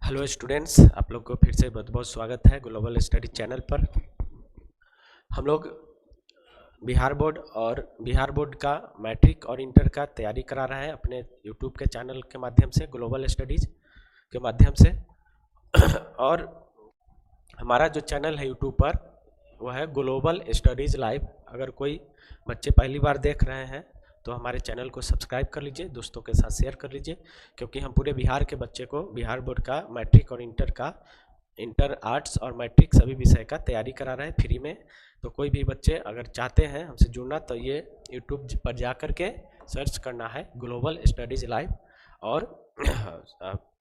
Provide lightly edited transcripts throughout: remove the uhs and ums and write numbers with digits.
Hello students, आप लोग को फिर से बहुत बहुत स्वागत है ग्लोबल स्टडी चैनल पर। हम लोग बिहार बोर्ड का मैट्रिक और इंटर का तैयारी करा रहे हैं अपने यूट्यूब के चैनल के माध्यम से, ग्लोबल स्टडीज के माध्यम से। और हमारा जो चैनल है यूट्यूब पर वो है ग्लोबल स्टडीज लाइव। अगर कोई बच्चे पहली बार देख रहे हैं तो हमारे चैनल को सब्सक्राइब कर लीजिए, दोस्तों के साथ शेयर कर लीजिए, क्योंकि हम पूरे बिहार के बच्चे को बिहार बोर्ड का मैट्रिक और इंटर आर्ट्स और मैट्रिक सभी विषय का तैयारी करा रहे हैं फ्री में। तो कोई भी बच्चे अगर चाहते हैं हमसे जुड़ना तो ये यूट्यूब पर जा कर के सर्च करना है ग्लोबल स्टडीज लाइव और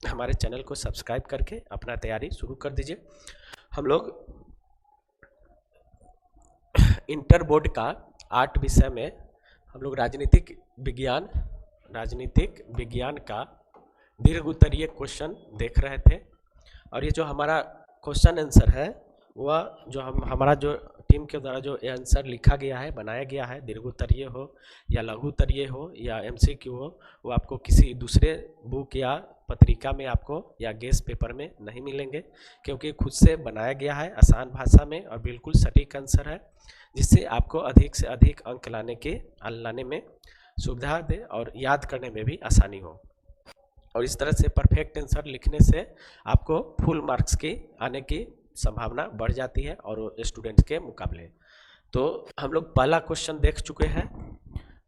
हमारे चैनल को सब्सक्राइब करके अपना तैयारी शुरू कर दीजिए। हम लोग इंटर बोर्ड का 8 विषय में हम लोग राजनीतिक विज्ञान का दीर्घ उत्तरीय क्वेश्चन देख रहे थे। और ये जो हमारा क्वेश्चन आंसर है वह जो हमारा जो टीम के द्वारा जो आंसर लिखा गया है, बनाया गया है, दीर्घ उत्तरीय हो या लघु उत्तरीय हो या एमसीक्यू हो, वो आपको किसी दूसरे बुक या पत्रिका में आपको या गेस्ट पेपर में नहीं मिलेंगे, क्योंकि खुद से बनाया गया है आसान भाषा में और बिल्कुल सटीक आंसर है, जिससे आपको अधिक से अधिक अंक लाने में सुविधा दे और याद करने में भी आसानी हो। और इस तरह से परफेक्ट आंसर लिखने से आपको फुल मार्क्स की आने की संभावना बढ़ जाती है और स्टूडेंट्स के मुकाबले। तो हम लोग पहला क्वेश्चन देख चुके हैं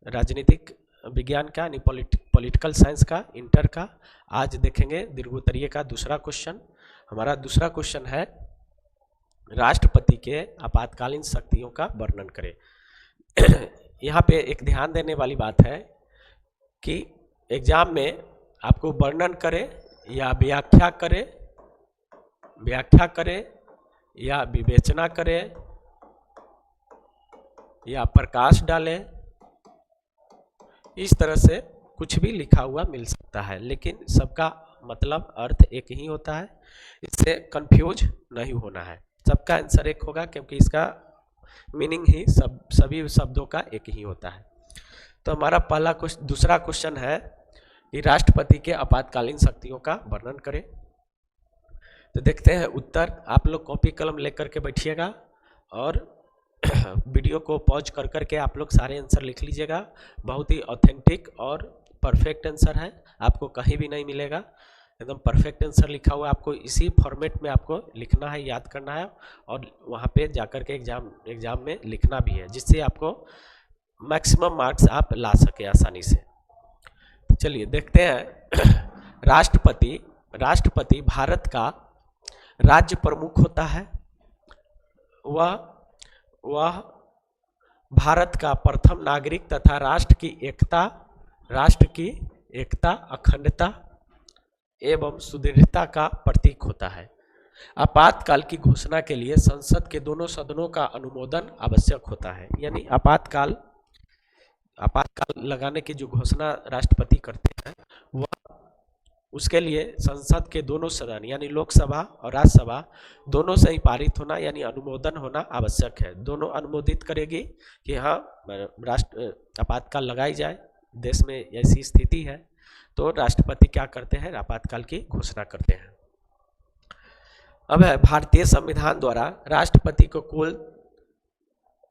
राजनीतिक विज्ञान का, यानी पॉलिटिकल साइंस का, इंटर का। आज देखेंगे दीर्घ उत्तरीय का दूसरा क्वेश्चन। हमारा दूसरा क्वेश्चन है राष्ट्रपति के आपातकालीन शक्तियों का वर्णन करें। यहाँ पे एक ध्यान देने वाली बात है कि एग्जाम में आपको वर्णन करे या व्याख्या करे या विवेचना करे या प्रकाश डाले, इस तरह से कुछ भी लिखा हुआ मिल सकता है, लेकिन सबका मतलब अर्थ एक ही होता है। इससे कंफ्यूज नहीं होना है, सबका आंसर एक होगा, क्योंकि इसका मीनिंग ही सभी शब्दों का एक ही होता है। तो हमारा दूसरा क्वेश्चन है कि राष्ट्रपति के आपातकालीन शक्तियों का वर्णन करें। तो देखते हैं उत्तर। आप लोग कॉपी कलम लेकर के बैठिएगा और वीडियो को पॉज कर करके आप लोग सारे आंसर लिख लीजिएगा। बहुत ही ऑथेंटिक और परफेक्ट आंसर है, आपको कहीं भी नहीं मिलेगा। एकदम परफेक्ट आंसर लिखा हुआ, आपको इसी फॉर्मेट में आपको लिखना है, याद करना है और वहाँ पे जाकर के एग्जाम में लिखना भी है, जिससे आपको मैक्सिमम मार्क्स आप ला सके आसानी से। तो चलिए देखते हैं। राष्ट्रपति भारत का राज्य प्रमुख होता है। वह भारत का प्रथम नागरिक तथा राष्ट्र की एकता, अखंडता एवं सुदृढ़ता का प्रतीक होता है। आपातकाल की घोषणा के लिए संसद के दोनों सदनों का अनुमोदन आवश्यक होता है। यानी आपातकाल लगाने की जो घोषणा राष्ट्रपति करते हैं वह उसके लिए संसद के दोनों सदन यानी लोकसभा और राज्यसभा दोनों से ही पारित होना यानी अनुमोदन होना आवश्यक है। दोनों अनुमोदित करेगी कि हाँ आपातकाल लगाई जाए, देश में ऐसी स्थिति है, तो राष्ट्रपति क्या करते हैं, आपातकाल की घोषणा करते हैं। अब है भारतीय संविधान द्वारा राष्ट्रपति को कुल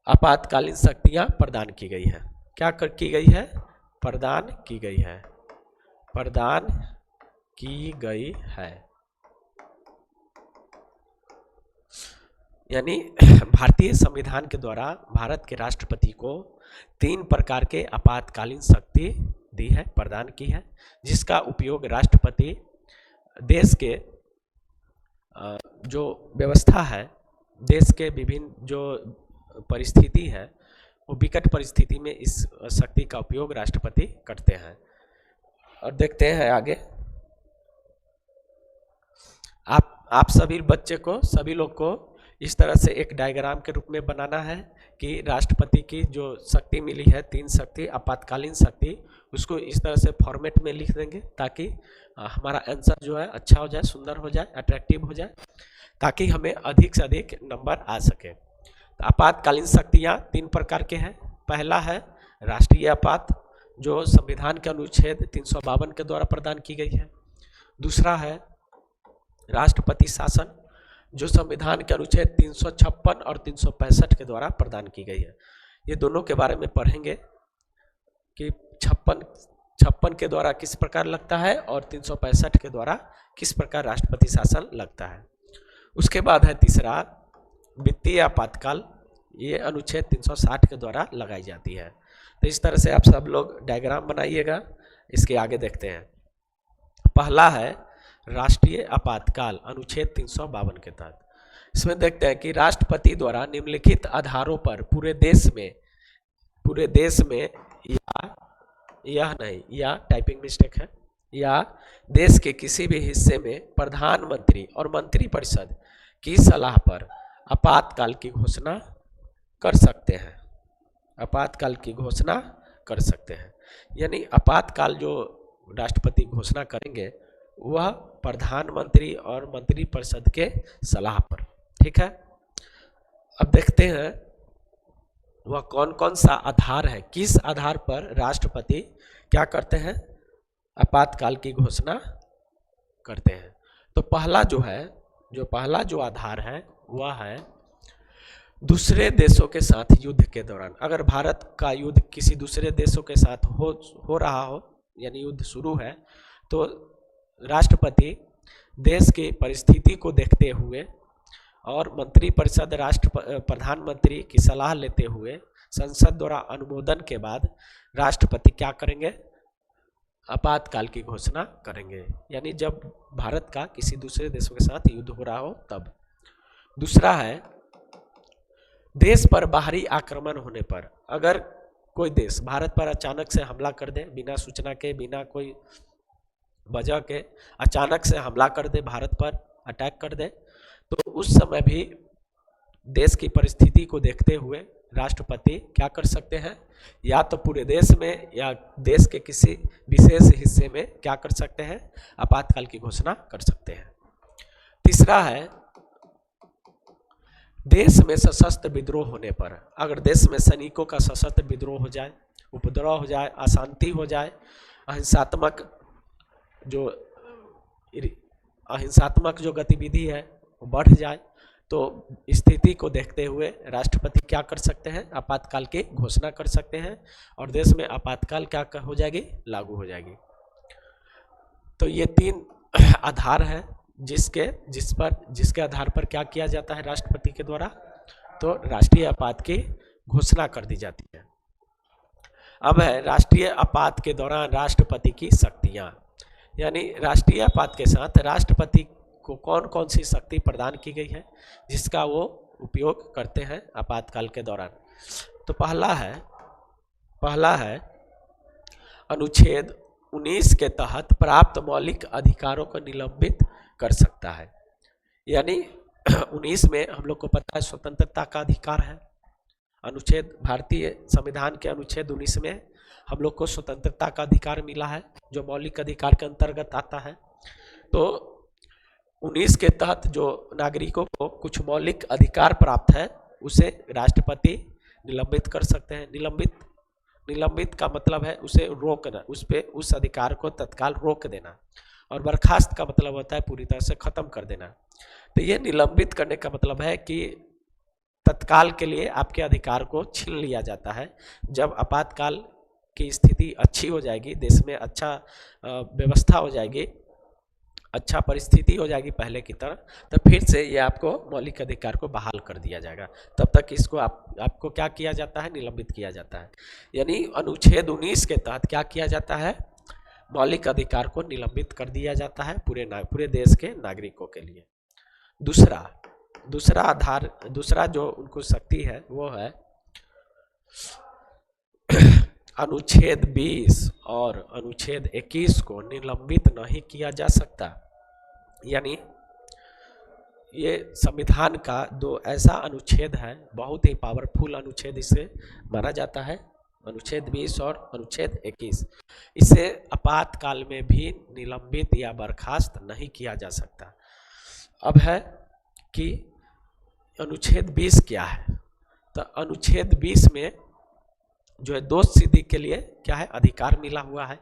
आपातकालीन शक्तियां प्रदान की गई है। क्या की गई है? प्रदान की गई है। यानी भारतीय संविधान के द्वारा भारत के राष्ट्रपति को 3 प्रकार के आपातकालीन शक्ति दी है, प्रदान की है, जिसका उपयोग राष्ट्रपति देश के जो व्यवस्था है, देश के विभिन्न जो परिस्थिति है, वो विकट परिस्थिति में इस शक्ति का उपयोग राष्ट्रपति करते हैं। और देखते हैं आगे। आप सभी लोग को इस तरह से एक डायग्राम के रूप में बनाना है कि राष्ट्रपति की जो शक्ति मिली है, 3 शक्ति, आपातकालीन शक्ति, उसको इस तरह से फॉर्मेट में लिख देंगे ताकि हमारा आंसर जो है अच्छा हो जाए, सुंदर हो जाए, अट्रैक्टिव हो जाए, ताकि हमें अधिक से अधिक नंबर आ सके। तो आपातकालीन शक्तियाँ 3 प्रकार के हैं। पहला है राष्ट्रीय आपात, जो संविधान के अनुच्छेद 352 के द्वारा प्रदान की गई है। दूसरा है राष्ट्रपति शासन जो संविधान के अनुच्छेद 356 और 365 के द्वारा प्रदान की गई है। ये दोनों के बारे में पढ़ेंगे कि 56 के द्वारा किस प्रकार लगता है और 365 के द्वारा किस प्रकार राष्ट्रपति शासन लगता है। उसके बाद है तीसरा वित्तीय आपातकाल, ये अनुच्छेद 360 के द्वारा लगाई जाती है। तो इस तरह से आप सब लोग डायग्राम बनाइएगा। इसके आगे देखते हैं। पहला है राष्ट्रीय आपातकाल अनुच्छेद 352 के तहत। इसमें देखते हैं कि राष्ट्रपति द्वारा निम्नलिखित आधारों पर पूरे देश में या टाइपिंग मिस्टेक है, या देश के किसी भी हिस्से में प्रधानमंत्री और मंत्रिपरिषद की सलाह पर आपातकाल की घोषणा कर सकते हैं। आपातकाल की घोषणा कर सकते हैं, यानी आपातकाल जो राष्ट्रपति घोषणा करेंगे वह प्रधानमंत्री और मंत्रिपरिषद के सलाह पर। ठीक है, अब देखते हैं वह कौन कौन सा आधार है, किस आधार पर राष्ट्रपति क्या करते हैं, आपातकाल की घोषणा करते हैं। तो पहला जो आधार है वह है दूसरे देशों के साथ युद्ध के दौरान। अगर भारत का युद्ध किसी दूसरे देशों के साथ हो रहा हो, यानी युद्ध शुरू है, तो राष्ट्रपति देश की परिस्थिति को देखते हुए और मंत्रिपरिषद प्रधानमंत्री की सलाह लेते हुए संसद द्वारा अनुमोदन के बाद राष्ट्रपति क्या करेंगे, आपातकाल की घोषणा करेंगे, यानी जब भारत का किसी दूसरे देशों के साथ युद्ध हो रहा हो तब। दूसरा है देश पर बाहरी आक्रमण होने पर। अगर कोई देश भारत पर अचानक से हमला कर दे, बिना सूचना के, बिना कोई वजह के अचानक से हमला कर दे, भारत पर अटैक कर दे, तो उस समय भी देश की परिस्थिति को देखते हुए राष्ट्रपति क्या कर सकते हैं, या तो पूरे देश में या देश के किसी विशेष हिस्से में क्या कर सकते हैं, आपातकाल की घोषणा कर सकते हैं। तीसरा है देश में सशस्त्र विद्रोह होने पर। अगर देश में सैनिकों का सशस्त्र विद्रोह हो जाए, उपद्रव हो जाए, अशांति हो जाए, अहिंसात्मक जो गतिविधि है वो बढ़ जाए, तो स्थिति को देखते हुए राष्ट्रपति क्या कर सकते हैं, आपातकाल की घोषणा कर सकते हैं और देश में आपातकाल क्या हो जाएगी, लागू हो जाएगी। तो ये 3 आधार है जिसके आधार पर क्या किया जाता है राष्ट्रपति के द्वारा, तो राष्ट्रीय आपात की घोषणा कर दी जाती है। अब है राष्ट्रीय आपात के दौरान राष्ट्रपति की शक्तियां, यानी राष्ट्रीय आपात के साथ राष्ट्रपति को कौन कौन सी शक्ति प्रदान की गई है जिसका वो उपयोग करते हैं आपातकाल के दौरान। तो पहला है अनुच्छेद 19 के तहत प्राप्त मौलिक अधिकारों को निलंबित कर सकता है, यानी 19 में हम लोग को पता है स्वतंत्रता का अधिकार है। भारतीय संविधान के अनुच्छेद 19 में हम लोग को स्वतंत्रता का अधिकार मिला है, जो मौलिक अधिकार के अंतर्गत आता है। तो 19 के तहत जो नागरिकों को कुछ मौलिक अधिकार प्राप्त है उसे राष्ट्रपति निलंबित कर सकते हैं। निलंबित का मतलब है उसे रोकना, उस अधिकार को तत्काल रोक देना, और बर्खास्त का मतलब होता है पूरी तरह से खत्म कर देना। तो ये निलंबित करने का मतलब है कि तत्काल के लिए आपके अधिकार को छीन लिया जाता है। जब आपातकाल की स्थिति अच्छी हो जाएगी, देश में अच्छा व्यवस्था हो जाएगी, अच्छा परिस्थिति हो जाएगी पहले की तरह, तब फिर से ये आपको मौलिक अधिकार को बहाल कर दिया जाएगा। तब तक इसको आपको क्या किया जाता है, निलंबित किया जाता है। यानी अनुच्छेद 19 के तहत क्या किया जाता है, मौलिक अधिकार को निलंबित कर दिया जाता है पूरे देश के नागरिकों के लिए। दूसरा जो उनको शक्ति है वो है अनुच्छेद 20 और अनुच्छेद 21 को निलंबित नहीं किया जा सकता। यानी ये संविधान का 2 ऐसा अनुच्छेद है, बहुत ही पावरफुल अनुच्छेद इसे माना जाता है, अनुच्छेद 20 और अनुच्छेद 21। इसे आपातकाल में भी निलंबित या बर्खास्त नहीं किया जा सकता। अब है कि अनुच्छेद 20 क्या है, तो अनुच्छेद 20 में जो है दोष सिद्धि के लिए क्या है, अधिकार मिला हुआ है।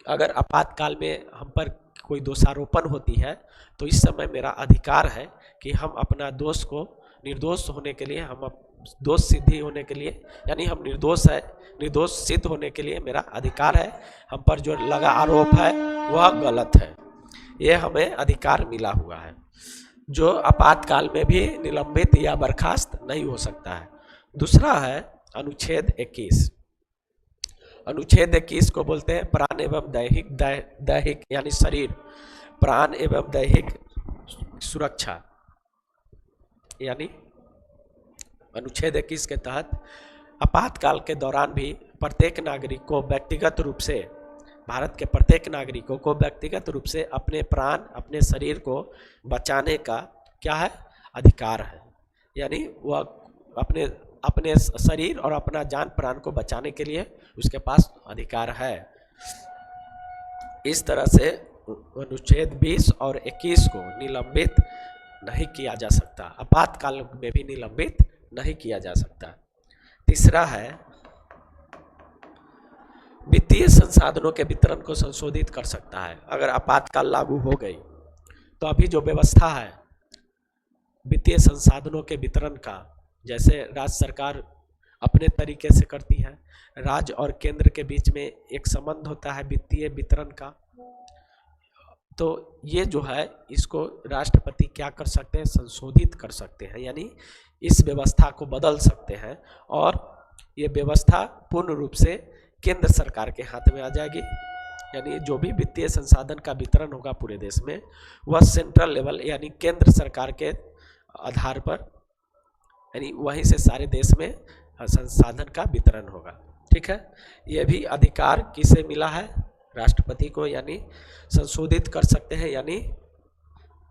अगर आपातकाल में हम पर कोई दोषारोपण होती है तो इस समय मेरा अधिकार है कि हम अपना दोष को निर्दोष होने के लिए, हम दोष सिद्धि होने के लिए, यानी हम निर्दोष है, निर्दोष सिद्ध होने के लिए मेरा अधिकार है। हम पर जो लगा आरोप है वह गलत है, ये हमें अधिकार मिला हुआ है, जो आपातकाल में भी निलंबित या बर्खास्त नहीं हो सकता है। दूसरा है अनुच्छेद 21। अनुच्छेद 21 को बोलते हैं प्राण एवं दैहिक यानी शरीर, प्राण एवं दैहिक सुरक्षा। यानी अनुच्छेद 21 के तहत आपातकाल के दौरान भी प्रत्येक नागरिक को व्यक्तिगत रूप से, भारत के प्रत्येक नागरिकों को व्यक्तिगत रूप से अपने प्राण, अपने शरीर को बचाने का क्या है, अधिकार है। यानी वह अपने शरीर और अपना जान प्राण को बचाने के लिए उसके पास अधिकार है। इस तरह से अनुच्छेद 20 और 21 को निलंबित नहीं किया जा सकता, आपातकाल में भी निलंबित नहीं किया जा सकता। तीसरा है वित्तीय संसाधनों के वितरण को संशोधित कर सकता है। अगर आपातकाल लागू हो गई तो अभी जो व्यवस्था है वित्तीय संसाधनों के वितरण का, जैसे राज्य सरकार अपने तरीके से करती है, राज्य और केंद्र के बीच में एक संबंध होता है वित्तीय वितरण का, तो ये जो है इसको राष्ट्रपति क्या कर सकते हैं, संशोधित कर सकते हैं, यानी इस व्यवस्था को बदल सकते हैं और ये व्यवस्था पूर्ण रूप से केंद्र सरकार के हाथ में आ जाएगी। यानी जो भी वित्तीय संसाधन का वितरण होगा पूरे देश में वह सेंट्रल लेवल यानी केंद्र सरकार के आधार पर, यानी वहीं से सारे देश में संसाधन का वितरण होगा। ठीक है, यह भी अधिकार किसे मिला है, राष्ट्रपति को, यानी संशोधित कर सकते हैं, यानी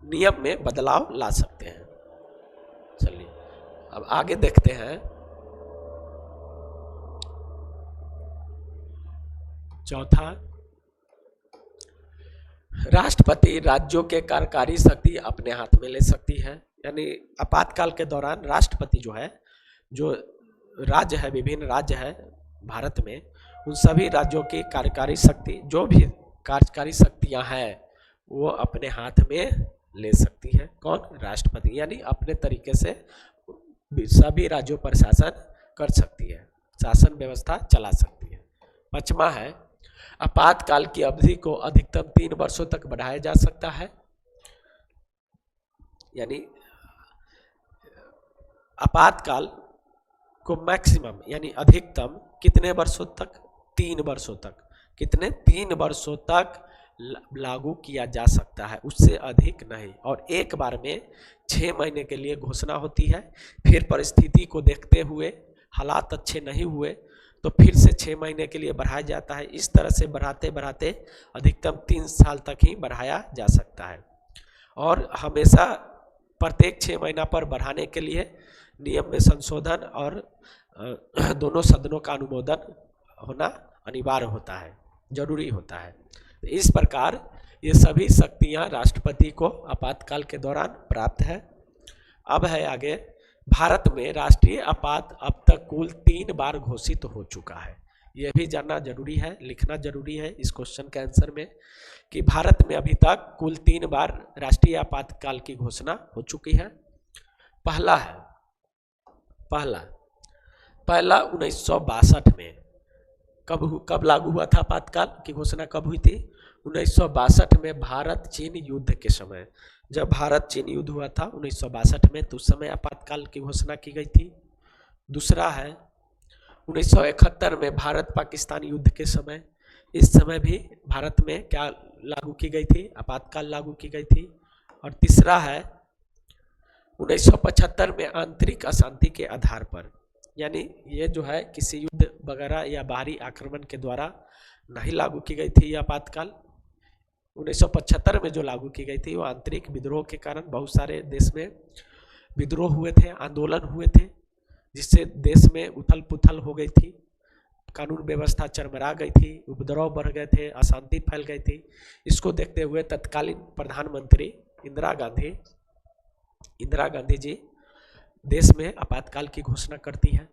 नियम में बदलाव ला सकते हैं। चलिए अब आगे देखते हैं। चौथा, राष्ट्रपति राज्यों के कार्यकारी शक्ति अपने हाथ में ले सकती है। यानी आपातकाल के दौरान राष्ट्रपति जो है, जो राज्य है, विभिन्न राज्य है भारत में, उन सभी राज्यों की कार्यकारी शक्ति, जो भी कार्यकारी शक्तियां हैं वो अपने हाथ में ले सकती है। कौन, राष्ट्रपति, यानी अपने तरीके से सभी राज्यों पर शासन कर सकती है, शासन व्यवस्था चला सकती है। पांचवा है आपातकाल की अवधि को अधिकतम 3 वर्षों तक बढ़ाया जा सकता है। यानी आपातकाल को मैक्सिमम यानी अधिकतम कितने वर्षों तक, 3 वर्षों तक, कितने, 3 वर्षों तक लागू किया जा सकता है, उससे अधिक नहीं। और एक बार में 6 महीने के लिए घोषणा होती है, फिर परिस्थिति को देखते हुए, हालात अच्छे नहीं हुए तो फिर से 6 महीने के लिए बढ़ाया जाता है। इस तरह से बढ़ाते बढ़ाते अधिकतम 3 साल तक ही बढ़ाया जा सकता है। और हमेशा प्रत्येक 6 महीना पर बढ़ाने के लिए नियम में संशोधन और दोनों सदनों का अनुमोदन होना अनिवार्य होता है, जरूरी होता है। इस प्रकार ये सभी शक्तियां राष्ट्रपति को आपातकाल के दौरान प्राप्त है। अब है आगे, भारत में राष्ट्रीय आपात अब तक कुल 3 बार घोषित हो चुका है। यह भी जानना जरूरी है, लिखना जरूरी है इस क्वेश्चन के आंसर में कि भारत में अभी तक कुल 3 बार राष्ट्रीय आपातकाल की घोषणा हो चुकी है। पहला 1962 में कब लागू हुआ था आपातकाल की घोषणा, कब हुई थी, 1962 में भारत चीन युद्ध के समय, जब भारत चीन युद्ध हुआ था 1962 में, तो उस समय आपातकाल की घोषणा की गई थी। दूसरा है 1971 में भारत पाकिस्तान युद्ध के समय, इस समय भी भारत में क्या लागू की गई थी, आपातकाल लागू की गई थी। और तीसरा है 1975 में आंतरिक अशांति के आधार पर, यानी ये जो है किसी युद्ध वगैरह या बाहरी आक्रमण के द्वारा नहीं लागू की गई थी आपातकाल। 1975 में जो लागू की गई थी वो आंतरिक विद्रोह के कारण बहुत सारे देश में विद्रोह हुए थे, आंदोलन हुए थे, जिससे देश में उथल पुथल हो गई थी, कानून व्यवस्था चरमरा गई थी, उपद्रव बढ़ गए थे, अशांति फैल गई थी। इसको देखते हुए तत्कालीन प्रधानमंत्री इंदिरा गांधी जी देश में आपातकाल की घोषणा करती है।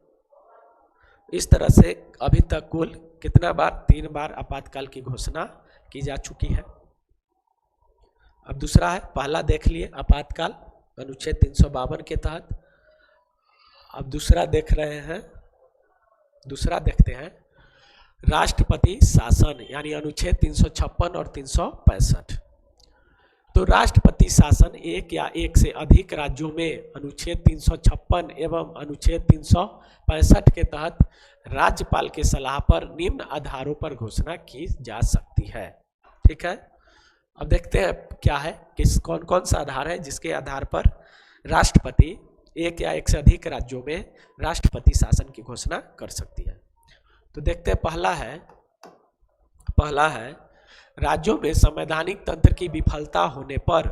इस तरह से अभी तक कुल कितना बार, 3 बार आपातकाल की घोषणा की जा चुकी है। अब दूसरा है, पहला देख लिए आपातकाल अनुच्छेद 352 के तहत। अब दूसरा देख रहे हैं, दूसरा देखते हैं राष्ट्रपति शासन यानी अनुच्छेद 356 और 365। तो राष्ट्रपति शासन एक या एक से अधिक राज्यों में अनुच्छेद 356 एवं अनुच्छेद 365 के तहत राज्यपाल के सलाह पर निम्न आधारों पर घोषणा की जा सकती है। ठीक है, अब देखते हैं क्या है, किस कौन कौन सा आधार है जिसके आधार पर राष्ट्रपति एक या एक से अधिक राज्यों में राष्ट्रपति शासन की घोषणा कर सकती है। तो देखते हैं, पहला है राज्यों में संवैधानिक तंत्र की विफलता होने पर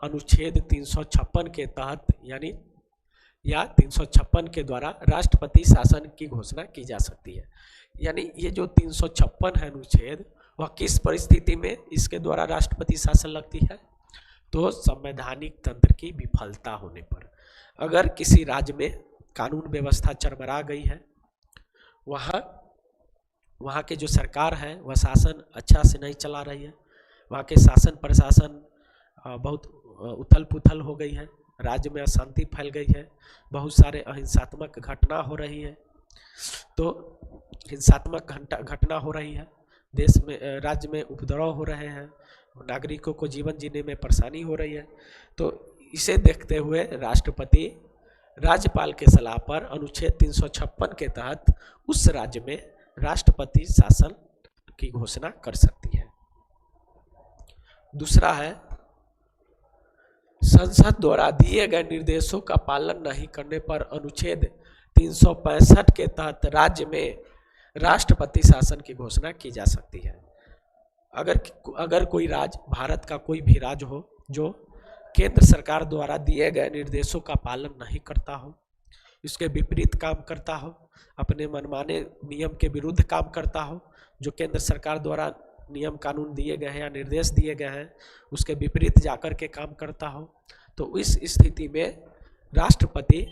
अनुच्छेद 356 के तहत यानी या 356 के द्वारा राष्ट्रपति शासन की घोषणा की जा सकती है। यानी ये जो 356 है अनुच्छेद, वह किस परिस्थिति में इसके द्वारा राष्ट्रपति शासन लगती है? तो संवैधानिक तंत्र की विफलता होने पर, अगर किसी राज्य में कानून व्यवस्था चरमरा गई है, वहाँ के जो सरकार है वह शासन अच्छा से नहीं चला रही है, वहाँ के शासन प्रशासन बहुत उथल पुथल हो गई है, राज्य में अशांति फैल गई है, बहुत सारे अहिंसात्मक घटना हो रही है। तो हिंसात्मक घटना हो रही है, देश में राज्य में उपद्रव हो रहे हैं, नागरिकों को जीवन जीने में परेशानी हो रही है। तो इसे देखते हुए राष्ट्रपति राज्यपाल के सलाह पर अनुच्छेद 356 के तहत उस राज्य में राष्ट्रपति शासन की घोषणा कर सकती है। दूसरा है, संसद द्वारा दिए गए निर्देशों का पालन नहीं करने पर अनुच्छेद 365 के तहत राज्य में राष्ट्रपति शासन की घोषणा की जा सकती है। अगर कोई राज्य, भारत का कोई भी राज्य हो जो केंद्र सरकार द्वारा दिए गए निर्देशों का पालन नहीं करता हो, इसके विपरीत काम करता हो, अपने मनमाने नियम के विरुद्ध काम करता हो, जो केंद्र सरकार द्वारा नियम कानून दिए गए हैं या निर्देश दिए गए हैं उसके विपरीत जाकर के काम करता हो, तो इस स्थिति में राष्ट्रपति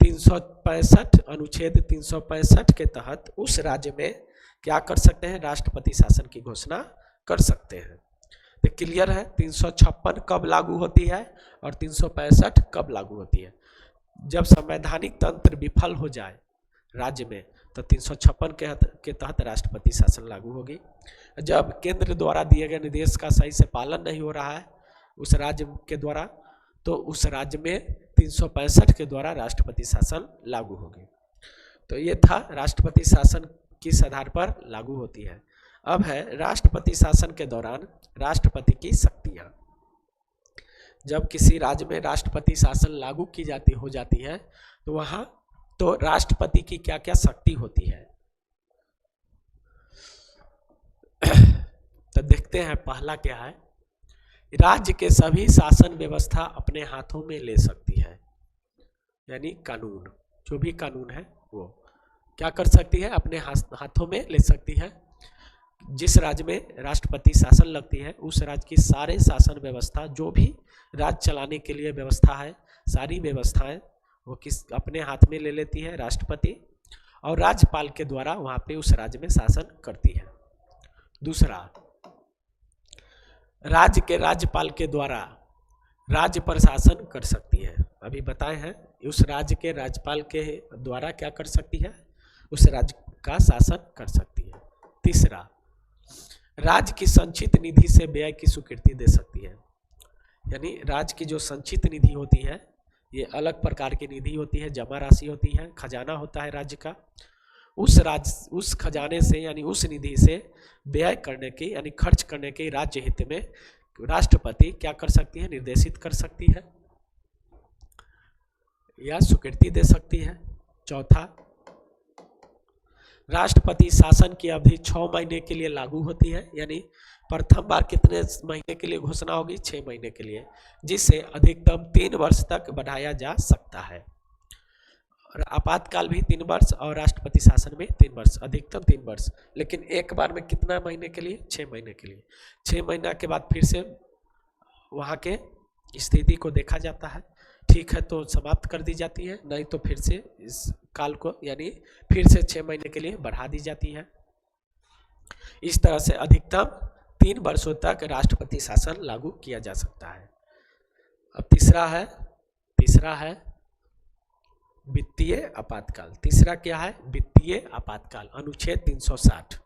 365 अनुच्छेद 365 के तहत उस राज्य में क्या कर सकते हैं? राष्ट्रपति शासन की घोषणा कर सकते हैं। तो क्लियर है 356 कब लागू होती है और 365 कब लागू होती है? जब संवैधानिक तंत्र विफल हो जाए राज्य में तो 356 के तहत राष्ट्रपति शासन लागू होगी। जब केंद्र द्वारा दिए गए निर्देश का सही से पालन नहीं हो रहा है उस राज्य के द्वारा, तो उस राज्य में 365 के द्वारा राष्ट्रपति शासन लागू होगी। तो ये था राष्ट्रपति शासन किस आधार पर लागू होती है। अब है राष्ट्रपति शासन के दौरान राष्ट्रपति की शक्तियाँ। जब किसी राज्य में राष्ट्रपति शासन लागू की हो जाती है तो वहाँ तो राष्ट्रपति की क्या क्या शक्ति होती है। तो देखते हैं, पहला क्या है, राज्य के सभी शासन व्यवस्था अपने हाथों में ले सकती है। यानी कानून, जो भी कानून है वो क्या कर सकती है? अपने हाथों में ले सकती है। जिस राज्य में राष्ट्रपति शासन लगती है उस राज्य की सारे शासन व्यवस्था, जो भी राज्य चलाने के लिए व्यवस्था है, सारी व्यवस्थाएं वो अपने हाथ में ले लेती है राष्ट्रपति, और राज्यपाल के द्वारा वहाँ पे उस राज्य में शासन करती है। दूसरा, राज्य के राज्यपाल के द्वारा राज्य पर शासन कर सकती है। अभी बताए हैं, उस राज्य के राज्यपाल के द्वारा क्या कर सकती है? उस राज्य का शासन कर सकती है। तीसरा, राज्य की संचित निधि से व्यय की स्वीकृति दे सकती है। यानी राज्य की जो संचित निधि होती है, ये अलग प्रकार की निधि होती है, जमा राशि होती है, खजाना होता है राज्य का। उस खजाने से यानी उस निधि से व्यय करने की यानी खर्च करने के राज्य हित में राष्ट्रपति क्या कर सकती है? निर्देशित कर सकती है या स्वीकृति दे सकती है। चौथा, राष्ट्रपति शासन की अवधि 6 महीने के लिए लागू होती है। यानी प्रथम बार कितने महीने के लिए घोषणा होगी? 6 महीने के लिए, जिसे अधिकतम 3 वर्ष तक बढ़ाया जा सकता है। और आपातकाल भी 3 वर्ष और राष्ट्रपति शासन में 3 वर्ष, अधिकतम 3 वर्ष। लेकिन एक बार में कितना महीने के लिए? 6 महीने के लिए। 6 महीना के बाद फिर से वहाँ के स्थिति को देखा जाता है, ठीक है तो समाप्त कर दी जाती है, नहीं तो फिर से इस काल को यानी फिर से 6 महीने के लिए बढ़ा दी जाती है। इस तरह से अधिकतम 3 वर्षों तक राष्ट्रपति शासन लागू किया जा सकता है। अब तीसरा है वित्तीय आपातकाल। तीसरा क्या है? वित्तीय आपातकाल, अनुच्छेद 360।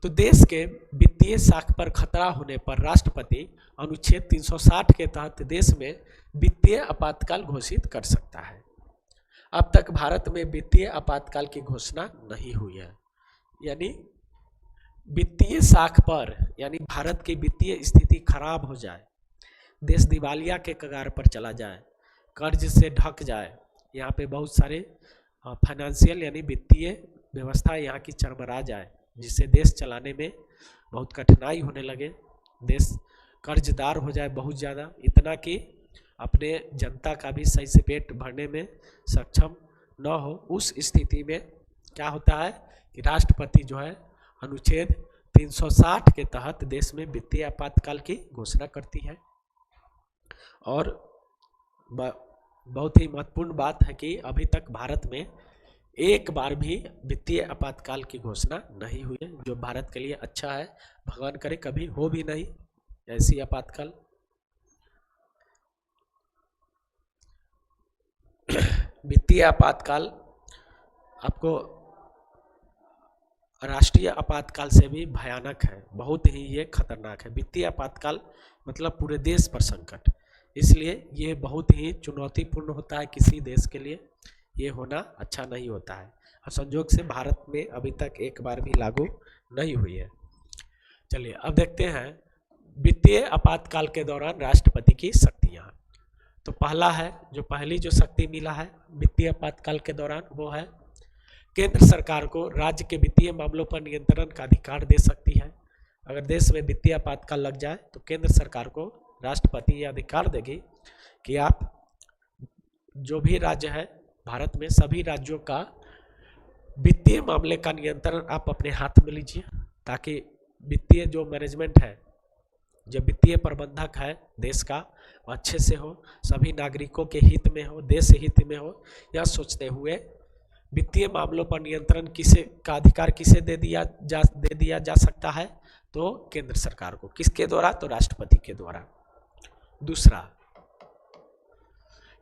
तो देश के वित्तीय साख पर खतरा होने पर राष्ट्रपति अनुच्छेद 360 के तहत देश में वित्तीय आपातकाल घोषित कर सकता है। अब तक भारत में वित्तीय आपातकाल की घोषणा नहीं हुई है। यानी वित्तीय साख पर, यानी भारत की वित्तीय स्थिति खराब हो जाए, देश दिवालिया के कगार पर चला जाए, कर्ज से ढक जाए, यहाँ पे बहुत सारे फाइनेंशियल यानी वित्तीय व्यवस्था यहाँ की चरमरा जाए, जिससे देश चलाने में बहुत कठिनाई होने लगे, देश कर्जदार हो जाए बहुत ज़्यादा, इतना कि अपने जनता का भी सही से पेट भरने में सक्षम न हो। उस स्थिति में क्या होता है कि राष्ट्रपति जो है अनुच्छेद 360 के तहत देश में वित्तीय आपातकाल की घोषणा करती है। और बहुत ही महत्वपूर्ण बात है कि अभी तक भारत में एक बार भी वित्तीय आपातकाल की घोषणा नहीं हुई है, जो भारत के लिए अच्छा है। भगवान करे कभी हो भी नहीं ऐसी आपातकाल। वित्तीय आपातकाल आपको राष्ट्रीय आपातकाल से भी भयानक है, बहुत ही ये खतरनाक है। वित्तीय आपातकाल मतलब पूरे देश पर संकट, इसलिए ये बहुत ही चुनौतीपूर्ण होता है किसी देश के लिए, ये होना अच्छा नहीं होता है। और संयोग से भारत में अभी तक एक बार भी लागू नहीं हुई है। चलिए अब देखते हैं वित्तीय आपातकाल के दौरान राष्ट्रपति की शक्तियाँ। तो पहली जो शक्ति मिला है वित्तीय आपातकाल के दौरान, वो है केंद्र सरकार को राज्य के वित्तीय मामलों पर नियंत्रण का अधिकार दे सकती है। अगर देश में वित्तीय आपातकाल लग जाए तो केंद्र सरकार को राष्ट्रपति यह अधिकार देगी कि आप जो भी राज्य है भारत में, सभी राज्यों का वित्तीय मामले का नियंत्रण आप अपने हाथ में लीजिए, ताकि वित्तीय जो मैनेजमेंट है, जो वित्तीय प्रबंधक है देश का, वो अच्छे से हो, सभी नागरिकों के हित में हो, देश हित में हो। यह सोचते हुए वित्तीय मामलों पर नियंत्रण का अधिकार किसे दे दिया जा सकता है? तो केंद्र सरकार को। किसके द्वारा? तो राष्ट्रपति के द्वारा। दूसरा,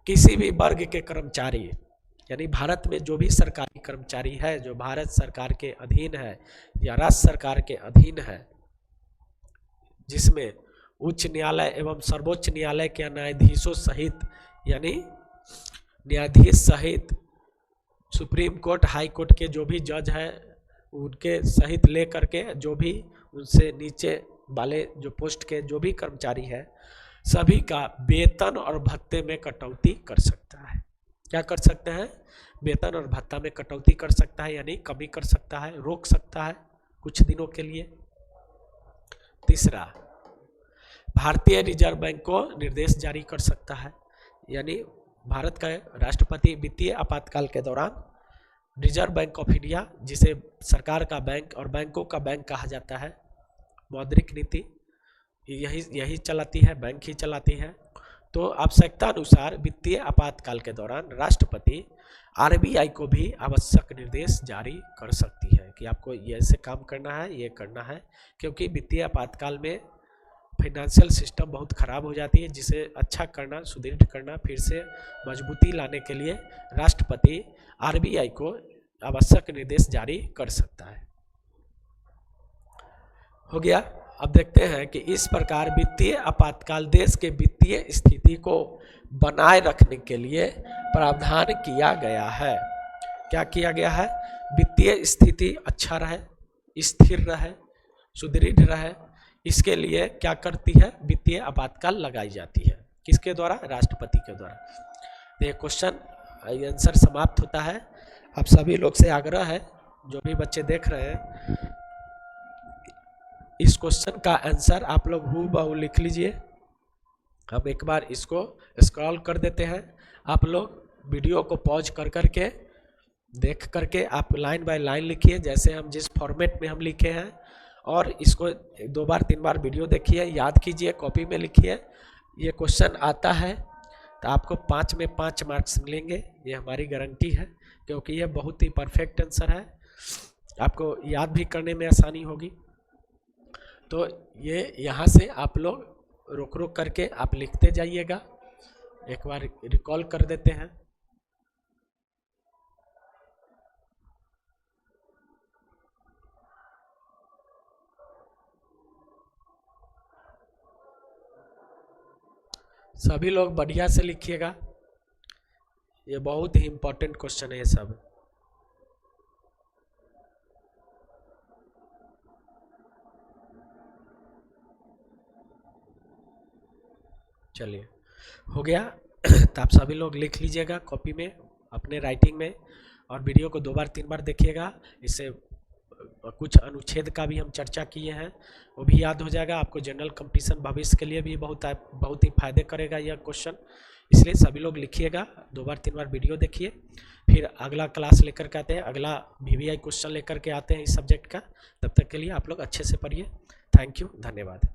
किसी भी वर्ग के कर्मचारी, यानी भारत में जो भी सरकारी कर्मचारी है जो भारत सरकार के अधीन है या राज्य सरकार के अधीन है, जिसमें उच्च न्यायालय एवं सर्वोच्च न्यायालय के न्यायाधीशों सहित, यानी न्यायाधीश सहित सुप्रीम कोर्ट, हाई कोर्ट के जो भी जज है उनके सहित लेकर के जो भी उनसे नीचे वाले जो पोस्ट के जो भी कर्मचारी है, सभी का वेतन और भत्ते में कटौती कर सकता है। क्या कर सकते हैं? वेतन और भत्ता में कटौती कर सकता है, यानी कमी कर सकता है, रोक सकता है कुछ दिनों के लिए। तीसरा, भारतीय रिजर्व बैंक को निर्देश जारी कर सकता है, यानी भारत का राष्ट्रपति वित्तीय आपातकाल के दौरान रिजर्व बैंक ऑफ इंडिया, जिसे सरकार का बैंक और बैंकों का बैंक कहा जाता है, मौद्रिक नीति यही चलाती है, बैंक ही चलाती है। तो आवश्यकता अनुसार वित्तीय आपातकाल के दौरान राष्ट्रपति आरबीआई को भी आवश्यक निर्देश जारी कर सकती है कि आपको ये ऐसे काम करना है, ये करना है, क्योंकि वित्तीय आपातकाल में फाइनेंशियल सिस्टम बहुत खराब हो जाती है, जिसे अच्छा करना, सुदृढ़ करना, फिर से मजबूती लाने के लिए राष्ट्रपति आरबीआई को आवश्यक निर्देश जारी कर सकता है। हो गया। अब देखते हैं कि इस प्रकार वित्तीय आपातकाल देश के वित्तीय स्थिति को बनाए रखने के लिए प्रावधान किया गया है। क्या किया गया है? वित्तीय स्थिति अच्छा रहे, स्थिर रहे, सुदृढ़ रहे, इसके लिए क्या करती है? वित्तीय आपातकाल लगाई जाती है। किसके द्वारा? राष्ट्रपति के द्वारा। तो ये क्वेश्चन आंसर समाप्त होता है। आप सभी लोग से आग्रह है, जो भी बच्चे देख रहे हैं, इस क्वेश्चन का आंसर आप लोग हूबहू लिख लीजिए। हम एक बार इसको स्क्रॉल कर देते हैं। आप लोग वीडियो को पॉज कर करके देख करके आप लाइन बाय लाइन लिखिए, जैसे हम जिस फॉर्मेट में हम लिखे हैं, और इसको 2 बार 3 बार वीडियो देखिए, याद कीजिए, कॉपी में लिखिए। ये क्वेश्चन आता है तो आपको 5 में 5 मार्क्स मिलेंगे, ये हमारी गारंटी है, क्योंकि ये बहुत ही परफेक्ट आंसर है, आपको याद भी करने में आसानी होगी। तो ये यहाँ से आप लोग रोक रोक करके आप लिखते जाइएगा। एक बार रिकॉल कर देते हैं। सभी लोग बढ़िया से लिखिएगा, ये बहुत ही इम्पोर्टेंट क्वेश्चन है ये सब। चलिए हो गया। तो आप सभी लोग लिख लीजिएगा कॉपी में अपने राइटिंग में, और वीडियो को 2 बार 3 बार देखिएगा। इससे कुछ अनुच्छेद का भी हम चर्चा किए हैं, वो भी याद हो जाएगा आपको। जनरल कंपटीशन भविष्य के लिए भी बहुत ही फायदे करेगा यह क्वेश्चन। इसलिए सभी लोग लिखिएगा, 2 बार 3 बार वीडियो देखिए। फिर अगला क्लास लेकर के आते हैं, अगला VVI क्वेश्चन लेकर के आते हैं इस सब्जेक्ट का। तब तक के लिए आप लोग अच्छे से पढ़िए। थैंक यू, धन्यवाद।